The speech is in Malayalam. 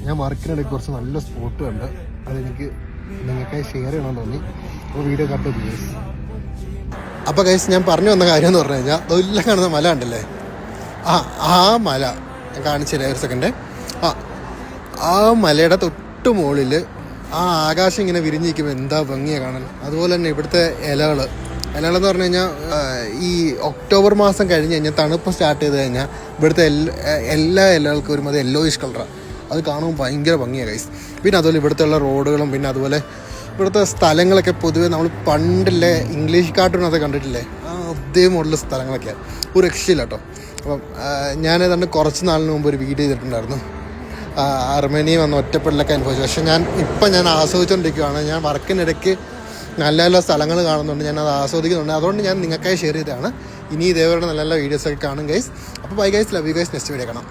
ഞാൻ വർക്കിനിടയ്ക്ക് കുറച്ച് നല്ല സ്പോട്ട് കണ്ട് അതെനിക്ക് നിങ്ങൾക്കായി ഷെയർ ചെയ്യണമെന്ന് തോന്നി. അപ്പോൾ വീഡിയോ കണ്ടു ഗൈസ്. അപ്പോൾ ഗൈസ് ഞാൻ പറഞ്ഞു വന്ന കാര്യം എന്ന് പറഞ്ഞു കഴിഞ്ഞാൽ തൊല്ല കാണുന്ന മല ഉണ്ടല്ലേ, ആ മല ഞാൻ കാണിച്ചില്ല ഒരു സെക്കൻഡ്. ആ മലയുടെ തൊട്ട് മുകളിൽ ആ ആകാശം ഇങ്ങനെ വിരിഞ്ഞിരിക്കുമ്പോൾ എന്താ ഭംഗിയാണ് കാണാൻ. അതുപോലെ തന്നെ ഇവിടുത്തെ ഇലകളെന്ന് പറഞ്ഞു കഴിഞ്ഞാൽ ഈ ഒക്ടോബർ മാസം കഴിഞ്ഞ് കഴിഞ്ഞാൽ തണുപ്പ് സ്റ്റാർട്ട് ചെയ്ത് കഴിഞ്ഞാൽ ഇവിടുത്തെ എല്ലാ ഇലകൾക്കും ഒരുമാതിരി യെല്ലോയിഷ് കളറാണ്. അത് കാണുമ്പോൾ ഭയങ്കര ഭംഗിയാണ് ഗൈസ്. പിന്നെ അതുപോലെ ഇവിടുത്തെ ഉള്ള റോഡുകളും പിന്നെ അതുപോലെ ഇവിടുത്തെ സ്ഥലങ്ങളൊക്കെ പൊതുവേ നമ്മൾ പണ്ടില്ലേ ഇംഗ്ലീഷ് കാർട്ടൂണൊക്കെ കണ്ടിട്ടില്ലേ, അതേ മോഡലുള്ള സ്ഥലങ്ങളൊക്കെയാണ്. ഒരു രക്ഷയില്ല കേട്ടോ. അപ്പം ഞാനേതാണ്ട് കുറച്ച് നാളിന് മുമ്പ് ഒരു വീഡിയോ ചെയ്തിട്ടുണ്ടായിരുന്നു അർമേനിയ വന്ന് ഒറ്റപ്പെടലൊക്കെ അനുഭവിച്ചു. പക്ഷേ ഞാൻ ആസ്വദിച്ചുകൊണ്ടിരിക്കുകയാണ്. ഞാൻ വർക്കിനിടയ്ക്ക് നല്ല നല്ല സ്ഥലങ്ങൾ കാണുന്നുണ്ട്, ഞാനത് ആസ്വദിക്കുന്നുണ്ട്. അതുകൊണ്ട് ഞാൻ നിങ്ങൾക്കായി ഷെയർ ചെയ്തതാണ്. ഇനി ഇതേപോലെ നല്ല നല്ല വീഡിയോസൊക്കെ കാണും ഗൈസ്. അപ്പോൾ bye guys, love you guys. Next video കാണാം.